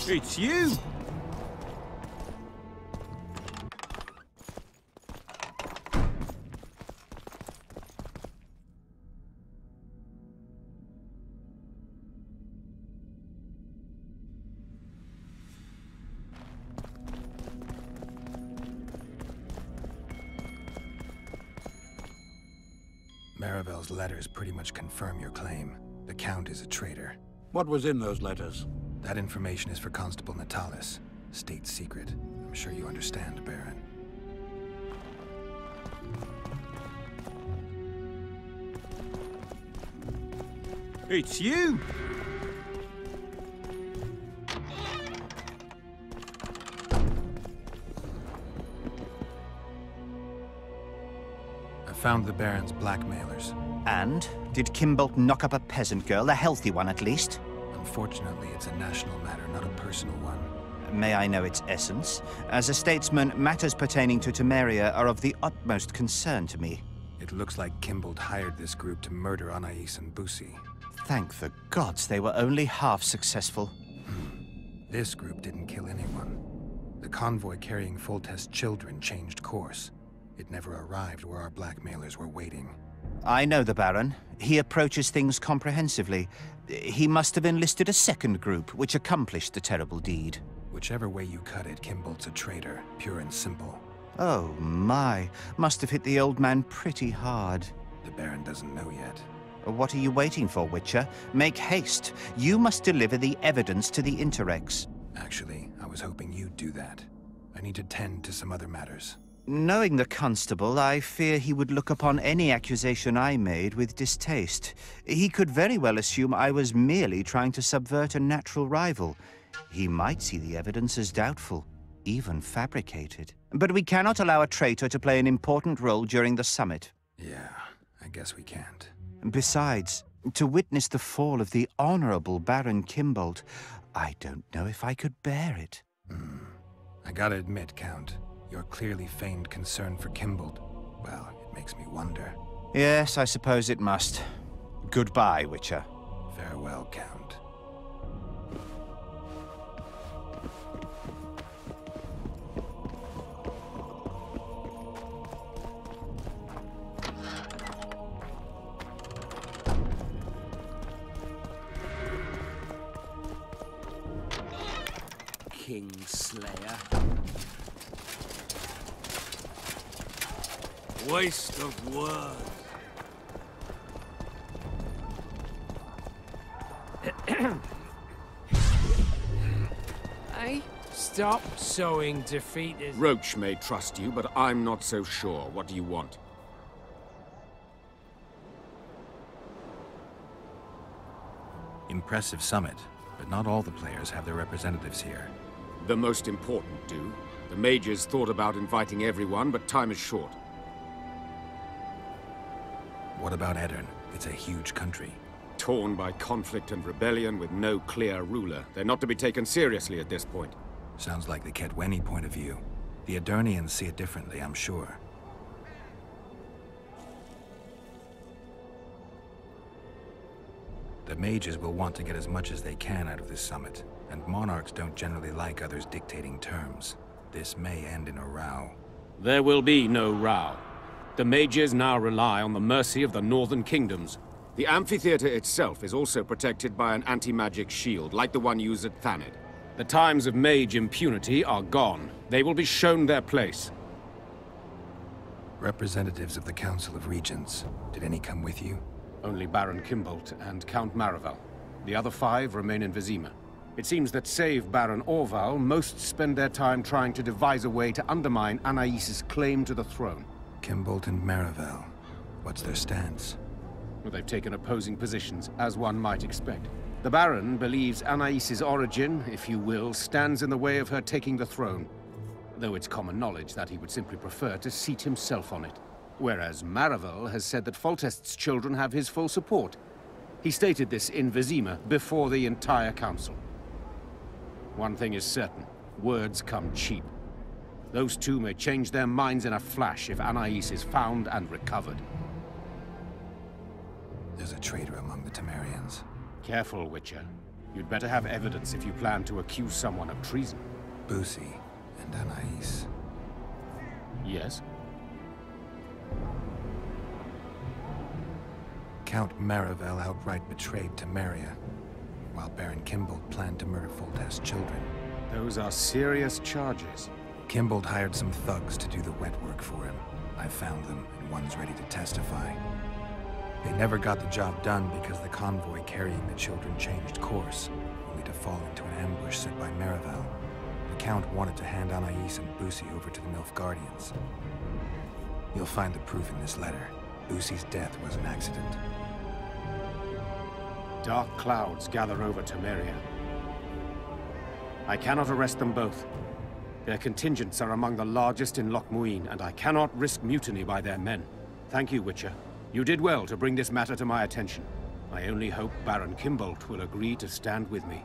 It's you! Maravel's letters pretty much confirm your claim. The Count is a traitor. What was in those letters? That information is for Constable Natalis. State secret. I'm sure you understand, Baron. It's you! I found the Baron's blackmailers. And? Did Kimbolt knock up a peasant girl, a healthy one at least? Unfortunately, it's a national matter, not a personal one. May I know its essence? As a statesman, matters pertaining to Temeria are of the utmost concern to me. It looks like Kimbolt hired this group to murder Anais and Busi. Thank the gods they were only half successful. This group didn't kill anyone. The convoy carrying Foltest's children changed course. It never arrived where our blackmailers were waiting. I know the Baron. He approaches things comprehensively. He must have enlisted a second group, which accomplished the terrible deed. Whichever way you cut it, Kimbolt's a traitor, pure and simple. Oh my, must have hit the old man pretty hard. The Baron doesn't know yet. What are you waiting for, Witcher? Make haste. You must deliver the evidence to the Interrex. Actually, I was hoping you'd do that. I need to tend to some other matters. Knowing the constable, I fear he would look upon any accusation I made with distaste. He could very well assume I was merely trying to subvert a natural rival. He might see the evidence as doubtful, even fabricated. But we cannot allow a traitor to play an important role during the summit. Yeah, I guess we can't. Besides, to witness the fall of the honorable Baron Kimbolt, I don't know if I could bear it. I gotta admit, Count, your clearly feigned concern for Kimbolt, well, it makes me wonder. Yes, I suppose it must. Goodbye, Witcher. Farewell, Count. Kingslayer. Waste of words. Hey, stop sowing defeat. Roche may trust you, but I'm not so sure. What do you want? Impressive summit, but not all the players have their representatives here. The most important do. The mages thought about inviting everyone, but time is short. What about Edirne? It's a huge country. Torn by conflict and rebellion with no clear ruler. They're not to be taken seriously at this point. Sounds like the Ketweni point of view. The Edirnians see it differently, I'm sure. The mages will want to get as much as they can out of this summit, and monarchs don't generally like others dictating terms. This may end in a row. There will be no row. The mages now rely on the mercy of the northern kingdoms. The amphitheater itself is also protected by an anti-magic shield, like the one used at Thanid. The times of mage impunity are gone. They will be shown their place. Representatives of the Council of Regents, did any come with you? Only Baron Kimbolt and Count Maravel. The other 5 remain in Vizima. It seems that save Baron Orval, most spend their time trying to devise a way to undermine Anais's claim to the throne. Kimbolt and Maravel. What's their stance? Well, they've taken opposing positions, as one might expect. The Baron believes Anais's origin, if you will, stands in the way of her taking the throne, though it's common knowledge that he would simply prefer to seat himself on it. Whereas Maravel has said that Foltest's children have his full support. He stated this in Vizima before the entire council. One thing is certain, words come cheap. Those two may change their minds in a flash if Anais is found and recovered. There's a traitor among the Temerians. Careful, Witcher. You'd better have evidence if you plan to accuse someone of treason. Boosie and Anais. Yes? Count Marivel outright betrayed Temeria, while Baron Kimbold planned to murder Foltest's children. Those are serious charges. Kimbold hired some thugs to do the wet work for him. I found them, and one's ready to testify. They never got the job done because the convoy carrying the children changed course, only to fall into an ambush set by Marivel. The Count wanted to hand Anais and Boosie over to the Nilfgaardians. You'll find the proof in this letter. Boosie's death was an accident. Dark clouds gather over Temeria. I cannot arrest them both. Their contingents are among the largest in Loch Muin, and I cannot risk mutiny by their men. Thank you, Witcher. You did well to bring this matter to my attention. I only hope Baron Kimbold will agree to stand with me.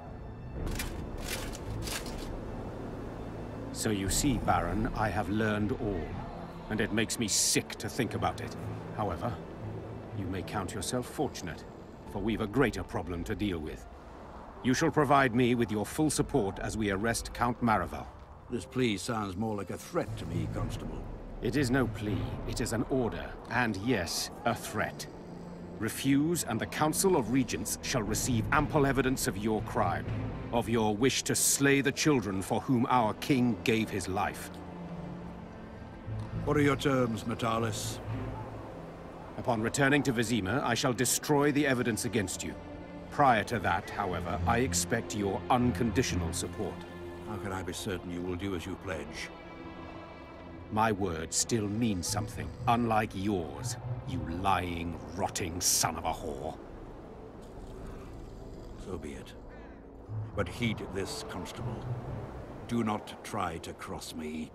So you see, Baron, I have learned all, and it makes me sick to think about it. However, you may count yourself fortunate, for we've a greater problem to deal with. You shall provide me with your full support as we arrest Count Marivel. This plea sounds more like a threat to me, Constable. It is no plea, it is an order, and yes, a threat. Refuse, and the Council of Regents shall receive ample evidence of your crime, of your wish to slay the children for whom our king gave his life. What are your terms, Natalis? Upon returning to Vizima, I shall destroy the evidence against you. Prior to that, however, I expect your unconditional support. How can I be certain you will do as you pledge? My word still means something, unlike yours, you lying, rotting son of a whore. So be it. But heed this, Constable. Do not try to cross me.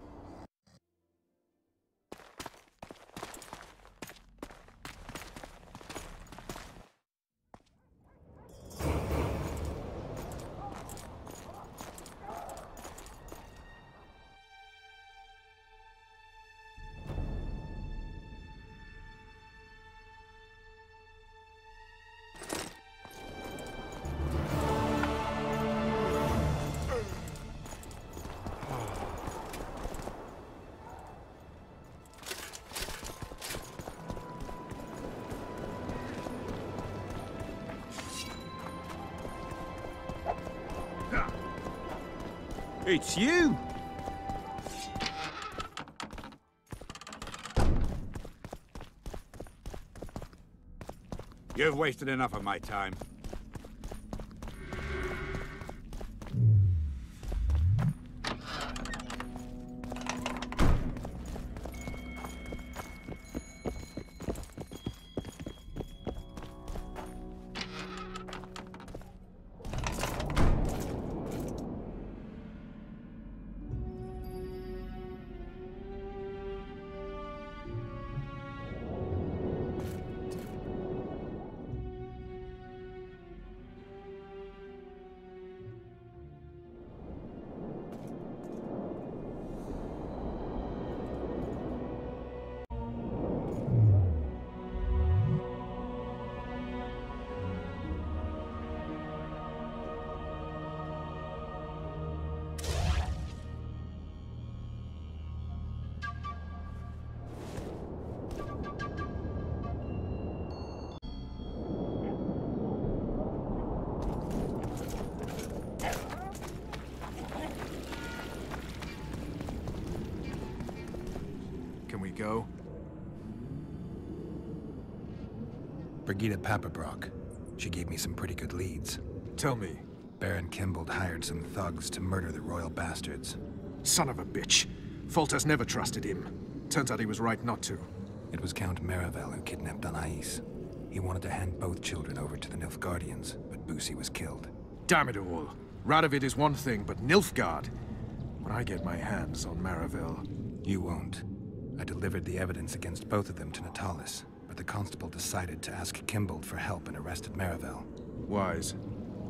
It's you! You've wasted enough of my time. Go. Brigida Papabrock. She gave me some pretty good leads. Tell me. Baron Kimbold hired some thugs to murder the royal bastards. Son of a bitch. Foltest never trusted him. Turns out he was right not to. It was Count Marivel who kidnapped Anais. He wanted to hand both children over to the Nilfgaardians, but Boosie was killed. Damn it all. Radovid is one thing, but Nilfgaard? When I get my hands on Marivel... You won't. I delivered the evidence against both of them to Natalis, but the constable decided to ask Kimbold for help and arrested Marivel. Wise.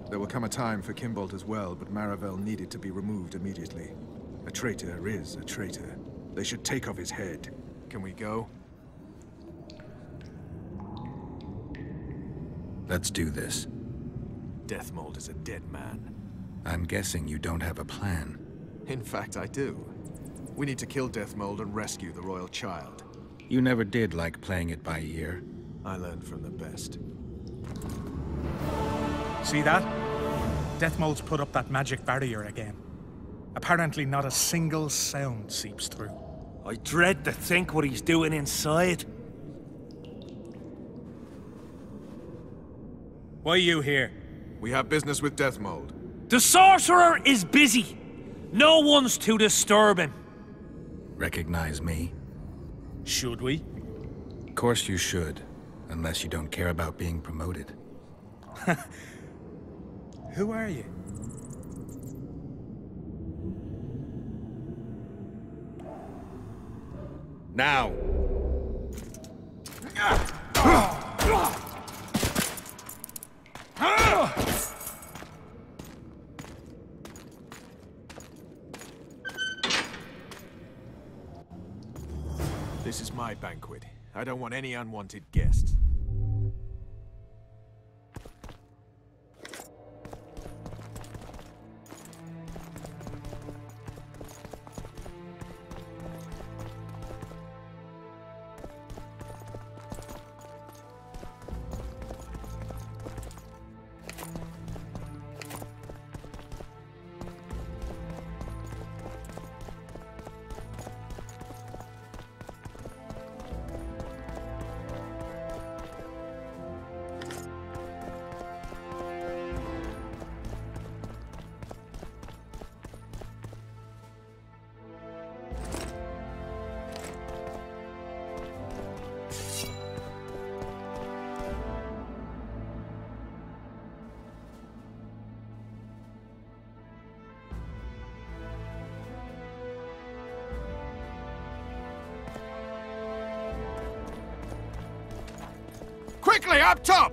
There will come a time for Kimbold as well, but Marivel needed to be removed immediately. A traitor is a traitor. They should take off his head. Can we go? Let's do this. Deathmold is a dead man. I'm guessing you don't have a plan. In fact, I do. We need to kill Deathmold and rescue the royal child. You never did like playing it by ear. I learned from the best. See that? Deathmold's put up that magic barrier again. Apparently not a single sound seeps through. I dread to think what he's doing inside. Why are you here? We have business with Deathmold. The sorcerer is busy. No one's to disturb him. Recognize me? Should we? Of course you should, unless you don't care about being promoted. Who are you? Now! This is my banquet. I don't want any unwanted guests. Quickly, up top!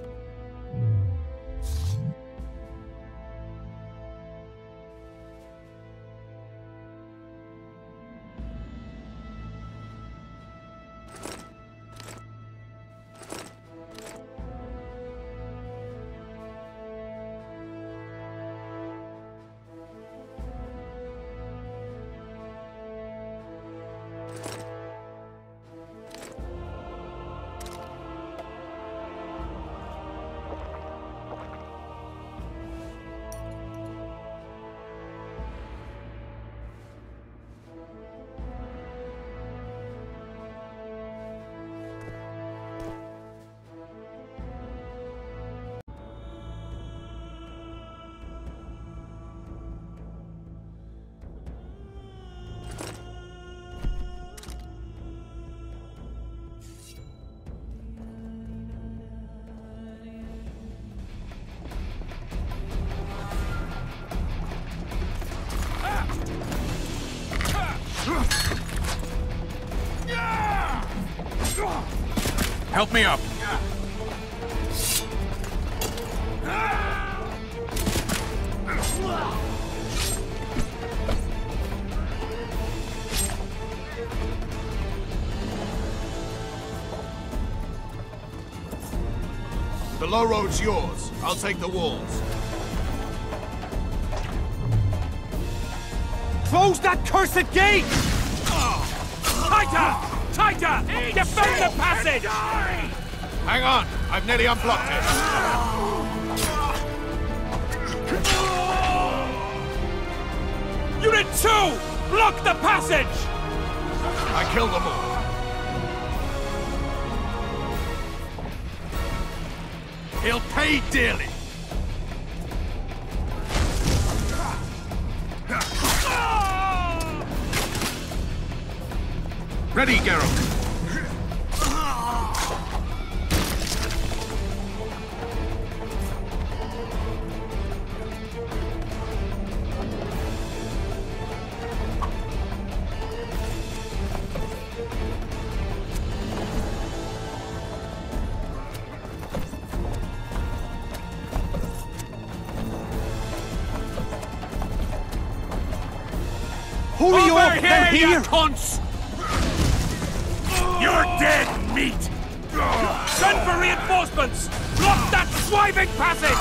Help me up! The low road's yours. I'll take the walls. Close that cursed gate! Tighter! Tighter! Defend the passage! Hang on! I've nearly unblocked it. Unit 2! Block the passage! I killed them all. He'll pay dearly. Ready, Geralt. Hurry you up! They're here! You cunts! You're dead meat! Send for reinforcements! Block that swiving passage!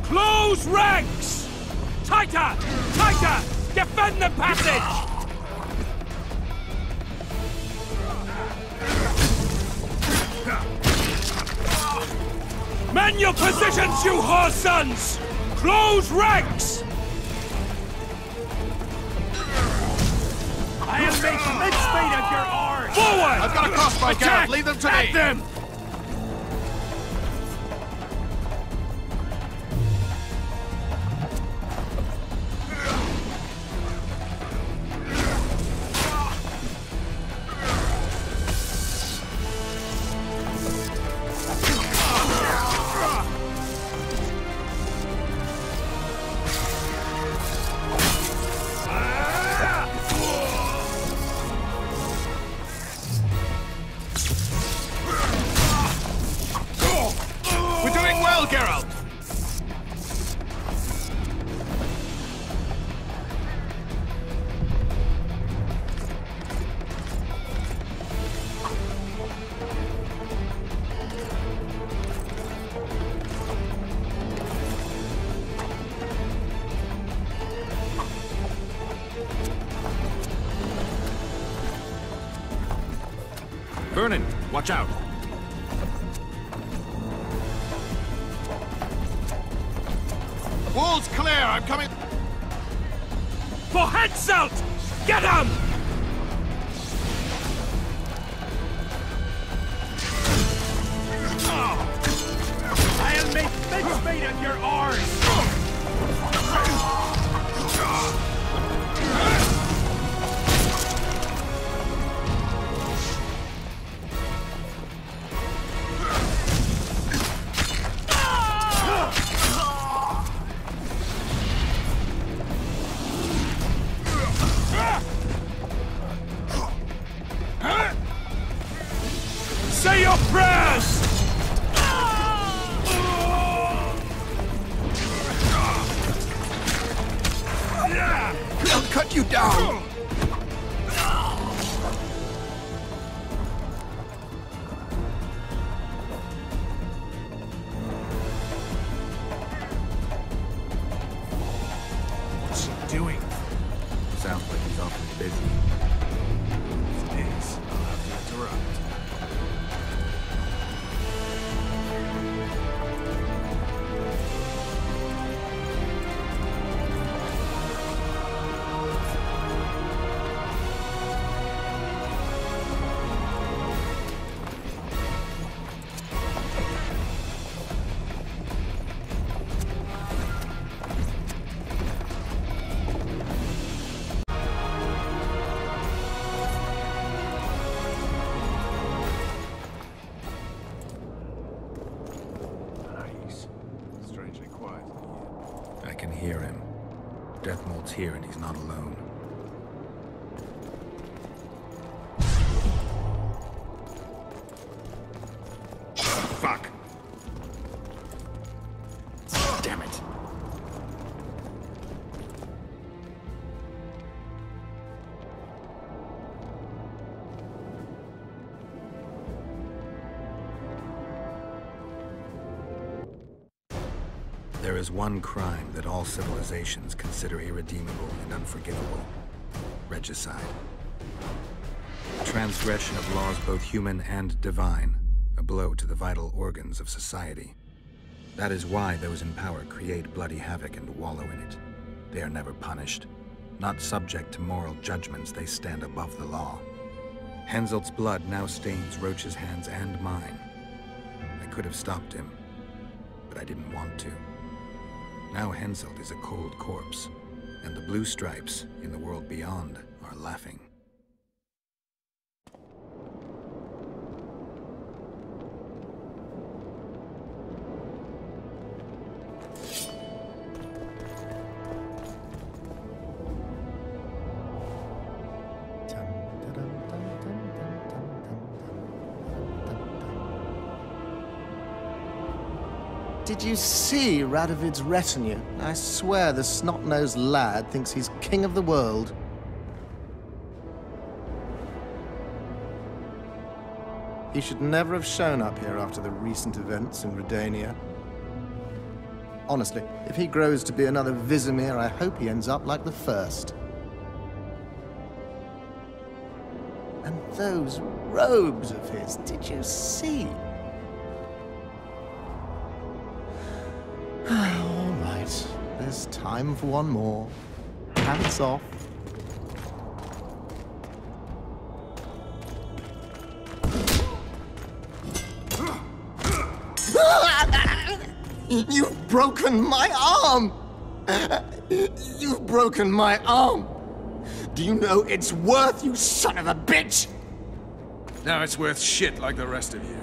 Close ranks! Tighter! Tighter! Defend the passage! Man your positions, you whore sons! Close ranks! I'll make mincemeat of your arms! Forward! I've got a crossbow, Garrett. Leave them to me! At them! Vernon, watch out! Wall's clear! I'm coming! For Henselt! Get him! I'll make mincemeat of your arms! Say your prayers! They'll cut you down! What's he doing? Sounds like he's awfully busy. These days, I'll have to interrupt. Strangely quiet. I can hear him. Deathmold's here and he's not alone. Fuck! Damn it! There is one crime that all civilizations consider irredeemable and unforgivable: regicide. Transgression of laws both human and divine, a blow to the vital organs of society. That is why those in power create bloody havoc and wallow in it. They are never punished. Not subject to moral judgments, they stand above the law. Henselt's blood now stains Roche's hands and mine. I could have stopped him, but I didn't want to. Now Henselt is a cold corpse, and the blue stripes in the world beyond are laughing. Did you see Radovid's retinue? I swear the snot-nosed lad thinks he's king of the world. He should never have shown up here after the recent events in Redania. Honestly, if he grows to be another Vizimir, I hope he ends up like the first. And those robes of his, did you see? All right, there's time for one more. Pants off. You've broken my arm! You've broken my arm! Do you know it's worth, you son of a bitch? Now it's worth shit like the rest of you.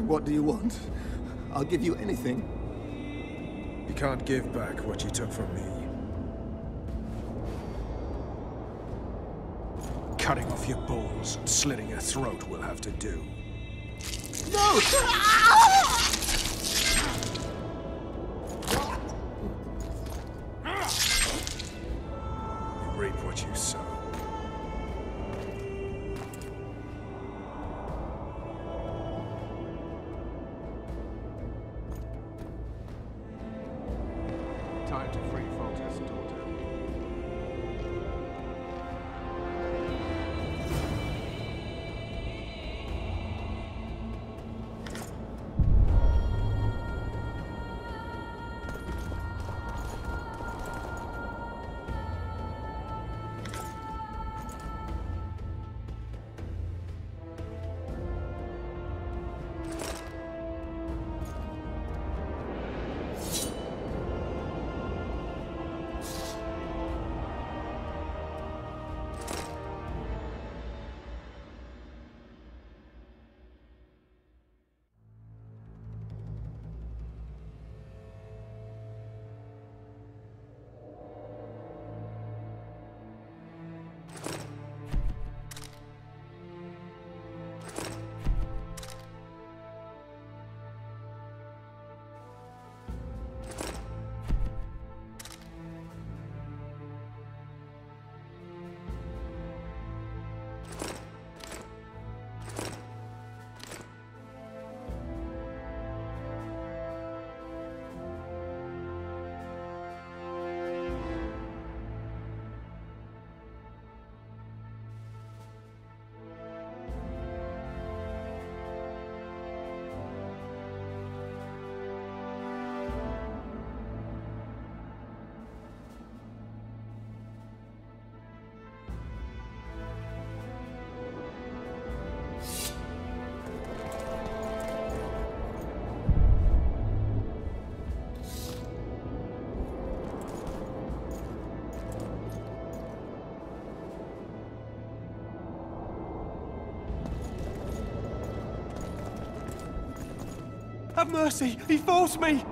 What do you want? I'll give you anything. You can't give back what you took from me. Cutting off your balls and slitting your throat will have to do. No! You reap what you sow. Time to free Foltest's daughter. Have mercy! He forced me!